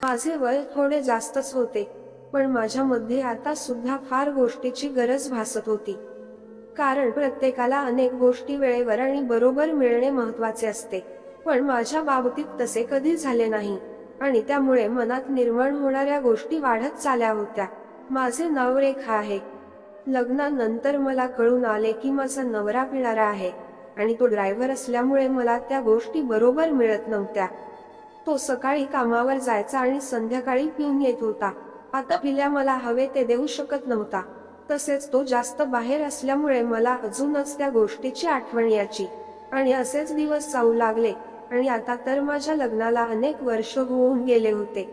माझे वय थोडे जास्तच होते, पण माझ्यामध्ये आता सुद्धा फार गोष्टीची गरज भासत होती. कारण प्रत्येकाला अनेक गोष्टी वेळेवर आणि बरोबर मिळणे महत्त्वाचे असते, पण माझ्या बाबतीत तसे कधी झाले नाही आणि त्यामुळे मनात निर्माण होणाऱ्या गोष्टी वाढत चालल्या होत्या. माझे नाव रेखा आहे. लग्नानंतर मला कळून आले की माझा नवरा पिणारा आहे आणि तो ड्रायव्हर असल्यामुळे मला त्या गोष्टी बरोबर मिळत नव्हत्या. तो सकाळी कामावर जायचा आणि संध्याकाळी पिऊन येत होता. आता पिल्या मला हवे ते देऊ शकत नव्हता. तसेच तो जास्त बाहेर असल्यामुळे मला अजूनच त्या गोष्टीची आठवण यायची आणि असेच दिवस जाऊ लागले आणि आता तर माझ्या लग्नाला अनेक वर्ष होऊन गेले होते.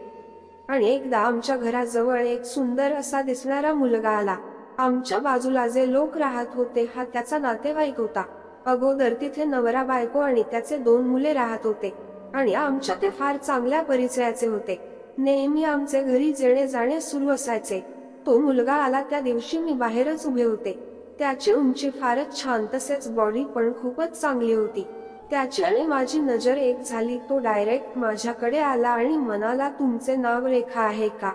आणि एकदा आमच्या घराजवळ एक सुंदर असा दिसणारा मुलगा आला. आमच्या बाजूला जे लोक राहत होते हा त्याचा नातेवाईक होता. अगोदर तिथे नवरा बायको आणि त्याचे 2 मुले राहत होते आणि आमच्या ते फार चांगल्या परिचयाचे होते. नेहमी आमचे घरी येणे जाणे सुरू असायचे. तो मुलगा आला त्या दिवशी मी बाहेरच उभे होते. त्याची उंची फारच छान, तसेच बॉडी पण खूपच चांगली होती. त्याची आणि माझी नजर एक झाली. तो डायरेक्ट माझ्याकडे आला आणि म्हणाला, तुमचे नाव रेखा आहे का?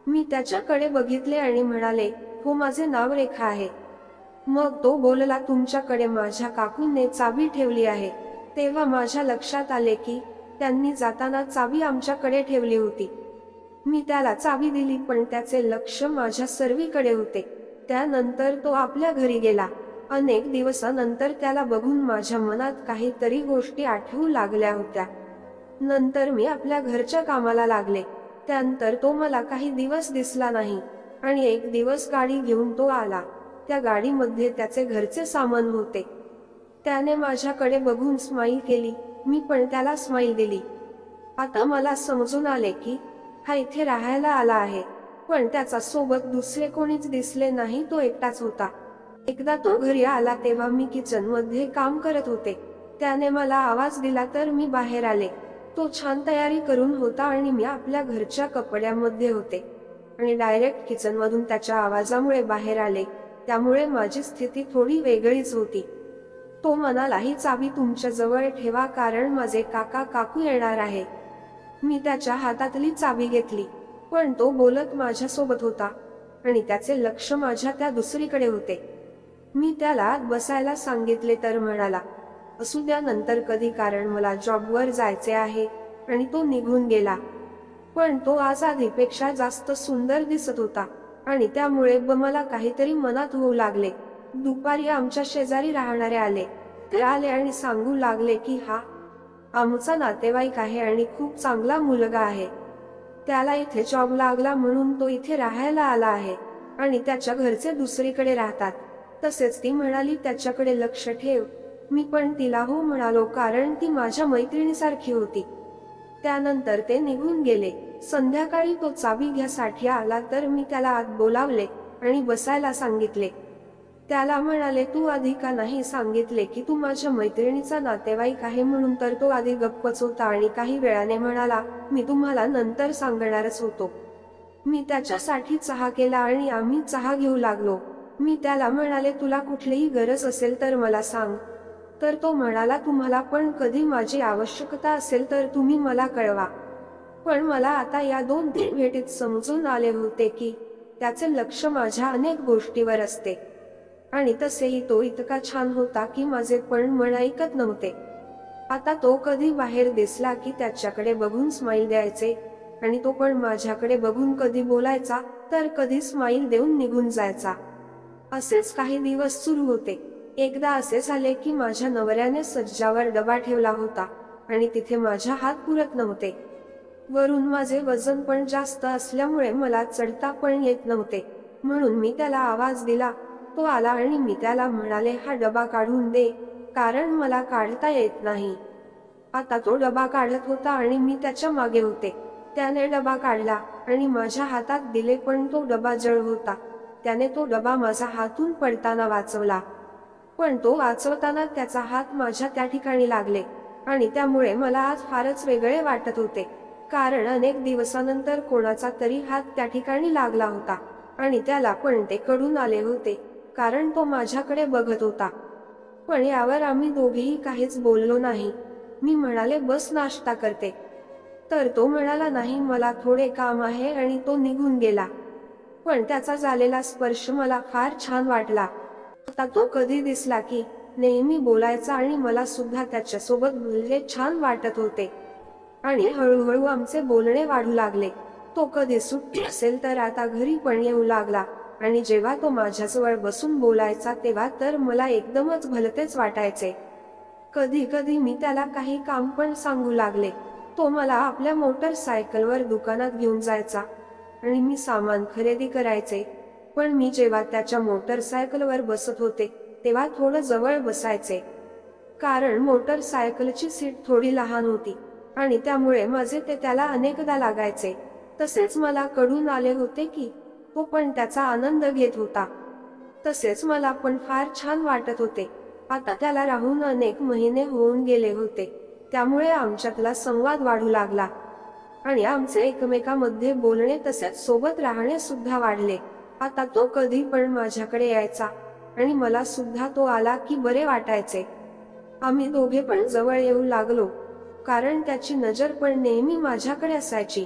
मी त्याच्याकडे बघितले आणि म्हणाले, हो, माझे नाव रेखा आहे. मग तो बोलला, तुमच्याकडे माझ्या काकूंनी चाबी ठेवली आहे. तेव्हा माझ्या लक्षात आले की त्यांनी जाताना चाबी आमच्याकडे ठेवली होती. मी त्याला चाबी दिली, पण त्याचे लक्ष माझ्या सर्वीकडे होते. त्यानंतर तो आपल्या घरी गेला. अनेक दिवसानंतर त्याला बघून माझ्या मनात काहीतरी गोष्टी आठवू लागल्या होत्या. नंतर मी आपल्या घरच्या कामाला लागले. त्यानंतर तो मला काही दिवस दिसला नाही आणि एक दिवस गाडी घेऊन तो आला. त्या गाडीमध्ये त्याचे घरचे सामान होते. त्याने माझ्याकडे बघून स्माईल केली. मी पण त्याला स्माईल दिली. आता मला समजून आले की हा इथे राहायला आला आहे, पण त्याचा सोबत दुसरे कोणीच दिसले नाही, तो एकटाच होता. एकदा तो घरी आला तेव्हा मी किचन मध्ये काम करत होते. त्याने मला आवाज दिला तर मी बाहेर आले. तो छान तयारी करून होता आणि मी आपल्या घरच्या कपड्यामध्ये होते आणि डायरेक्ट किचन मधून त्याच्या आवाजामुळे बाहेर आले. त्यामुळे माझी स्थिती थोडी वेगळीच होती. तो म्हणाला, ही चाबी तुमच्या जवळ ठेवा, कारण माझे काका काकू येणार आहे. मी त्याच्या हातातली चाबी घेतली, पण तो बोलत माझ्या सोबत होता आणि त्याचे लक्ष माझ्या त्या दुसरीकडे होते. मी त्याला आत बसायला सांगितले तर म्हणाला, असू द्या, नंतर कधी, कारण मला जॉबवर जायचे आहे, आणि तो निघून गेला. पण तो आज आधीपेक्षा जास्त सुंदर दिसत होता आणि त्यामुळे मला काहीतरी मनात होऊ लागले. दुपारी आमच्या शेजारी राहणारे आले. ते आले आणि सांगू लागले की हा आमचा नातेवाईक आहे आणि खूप चांगला मुलगा आहे. त्याला इथे जॉब लागला म्हणून तो इथे राहायला आला आहे आणि त्याच्या घरचे दुसरीकडे राहतात. तसेच ती म्हणाली, त्याच्याकडे लक्ष ठेव. मी पण तिला हो म्हणालो, कारण ती माझ्या मैत्रिणीसारखी होती. त्यानंतर ते निघून गेले. संध्याकाळी तो चाबी घ्यासाठी आला तर मी त्याला आत बोलावले आणि बसायला सांगितले. त्याला म्हणाले, तू आधी का नाही सांगितले की तू माझ्या मैत्रिणीचा नातेवाईक आहे म्हणून? तर तो आधी गप्पच होता आणि काही वेळाने म्हणाला, मी तुम्हाला नंतर सांगणारच होतो. मी त्याच्यासाठी चहा केला आणि आम्ही चहा घेऊ लागलो. मी त्याला म्हणाले, तुला कुठलीही गरज असेल तर मला सांग. तर तो म्हणाला, तुम्हाला पण कधी माझी आवश्यकता असेल तर तुम्ही मला कळवा. पण मला आता या 2-3 भेटीत समजून आले होते की त्याचे लक्ष माझ्या अनेक गोष्टीवर असते आणि तसेही तो इतका छान होता की माझे पण मन ऐकत नव्हते. आता तो कधी बाहेर दिसला की त्याच्याकडे बघून स्माईल द्यायचे आणि तो पण माझ्याकडे बघून कधी बोलायचा तर कधी स्माईल देऊन निघून जायचा. असेच काही दिवस सुरू होते. एकदा असे झाले की माझ्या नवऱ्याने सज्जावर डबा ठेवला होता आणि तिथे माझ्या हात पुरत नव्हते. वरून माझे वजन पण जास्त असल्यामुळे मला चढता पण येत नव्हते. म्हणून मी त्याला आवाज दिला. तो आला आणि मी त्याला म्हणाले, हा डबा काढून दे, कारण मला काढता येत नाही. आता तो डबा काढत होता आणि मी त्याच्या मागे होते. त्याने डबा काढला आणि माझ्या हातात दिले, पण तो डबा जड होता. त्याने तो डबा माझा हातून पडताना वाचवला, पण तो वाचवताना त्याचा हात माझ्या त्या ठिकाणी लागले आणि त्यामुळे मला आज फारच वेगळे वाटत होते, कारण अनेक दिवसानंतर कोणाचा तरी हात त्या ठिकाणी लागला होता आणि त्याला पण ते कळून आले होते, कारण तो माझ्याकडे बघत होता. पण यावर आम्ही दोघेही काहीच बोललो नाही. मी म्हणाले, बस नाश्ता करते. तर तो म्हणाला, नाही, मला थोडे काम आहे, आणि तो निघून गेला. पण त्याचा झालेला स्पर्श मला फार छान वाटला. आता तो कधी दिसला की नेहमी बोलायचा आणि मला सुद्धा त्याच्यासोबत बोलले छान वाटत होते. आणि हळूहळू आमचे बोलणे वाढू लागले. तो कधी सुट्टी असेल तर आता घरी पण येऊ लागला, आणि जेव्हा तो माझ्याजवळ बसून बोलायचा तेव्हा तर मला एकदमच भलतेच वाटायचे. कधी कधी मी त्याला काही काम पण सांगू लागले. तो मला आपल्या मोटरसायकलवर दुकानात घेऊन जायचा आणि मी सामान खरेदी करायचे. पण मी जेव्हा त्याच्या मोटरसायकलवर बसत होते तेव्हा थोडं जवळ बसायचे, कारण मोटरसायकलची सीट थोडी लहान होती आणि त्यामुळे माझे ते त्याला अनेकदा लागायचे. तसेच मला कळून आले होते की तो पण त्याचा आनंद घेत होता. तसेच मला पण फार छान वाटत होते. आता त्याला राहून अनेक महिने होऊन गेले होते, त्यामुळे आमच्यातला संवाद वाढू लागला आणि आमचे एकमेकांमध्ये बोलणे तसेच सोबत राहणे सुद्धा वाढले. आता तो कधी पण माझ्याकडे यायचा आणि मला सुद्धा तो आला की बरे वाटायचे. आम्ही दोघे पण जवळ येऊ लागलो, कारण त्याची नजर पण नेहमी माझ्याकडे असायची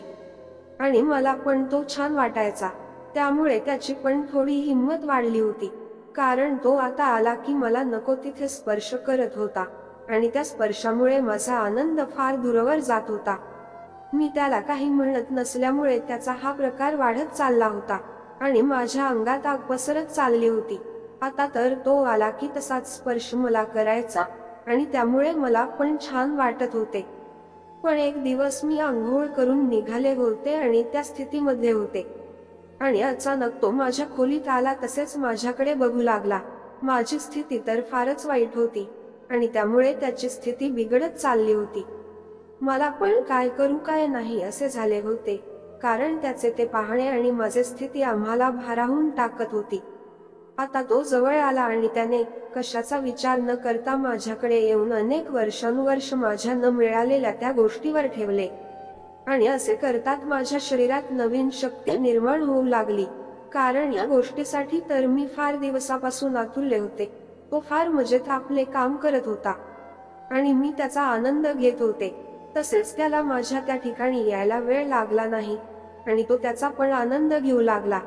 आणि मला पण तो छान वाटायचा. त्यामुळे त्याची पण थोडी हिंमत वाढली होती, कारण तो आता आला की मला नको तिथे स्पर्श करत होता आणि त्या स्पर्शामुळे माझा आनंद फार दूरवर जात होता. मी त्याला काही म्हणत नसल्यामुळे त्याचा हा प्रकार वाढत चालला होता आणि माझ्या अंगात आग पसरत चालली होती. आता तर तो आला की तसाच स्पर्श मला करायचा आणि त्यामुळे मला पण छान वाटत होते. पण एक दिवस मी आंघोळ करून निघाले होते आणि त्या स्थितीमध्ये होते आणि अचानक तो माझ्या खोलीत आला, तसेच माझ्याकडे बघू लागला. माझी स्थिती तर फारच वाईट होती आणि त्यामुळे त्याची स्थिती बिघडत चालली होती. मला पण काय करू काय नाही असे झाले होते, कारण त्याचे ते पाहणे आणि माझी स्थिती आम्हाला भारावून टाकत होती. आता तो जवळ आला आणि त्याने कशाचा विचार न करता माझ्याकडे येऊन अनेक वर्षानुवर्ष माझ्या न मिळालेल्या त्या गोष्टीवर ठेवले आणि असे करतात माझ्या शरीरात नवीन शक्ती निर्माण होऊ लागली, कारण या गोष्टीसाठी तर मी फार दिवसापासून आतुरले होते. तो फार मजेत आपले काम करत होता आणि मी त्याचा आनंद घेत होते. तसेच त्याला माझ्या त्या ठिकाणी यायला वेळ लागला नाही आणि तो त्याचा पण आनंद घेऊ लागला.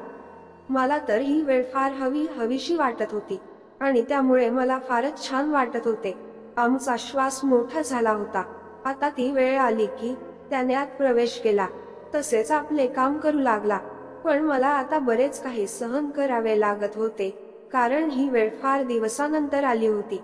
मला तर ही वेळ फार हवीशी वाटत होती आणि त्यामुळे मला फारच छान वाटत होते. आमचा श्वास मोठा झाला होता. आता ती वेळ आली की त्याने आत प्रवेश केला, तसेच आपले काम करू लागला. पण मला आता बरेच काही सहन करावे लागत होते, कारण ही वेळ फार दिवसानंतर आली होती.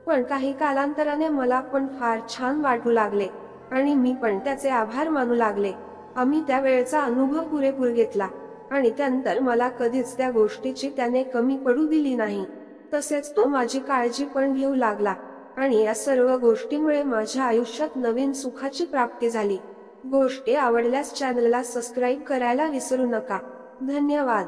पण काही कालांतराने मला पण फार छान वाटू लागले आणि मी पण त्याचे आभार मानू लागले. आम्ही त्या वेळेचा अनुभव पुरेपूर घेतला आणि त्यानंतर मला कधीच त्या गोष्टीची त्याने कमी पडू दिली नाही. तसेच तो माझी काळजी पण घेऊ लागला आणि या सर्व गोष्टीमुळे माझ्या आयुष्यात नवीन सुखाची प्राप्ती झाली. गोष्टी आवडल्यास चॅनलला सबस्क्राईब करायला विसरू नका. धन्यवाद.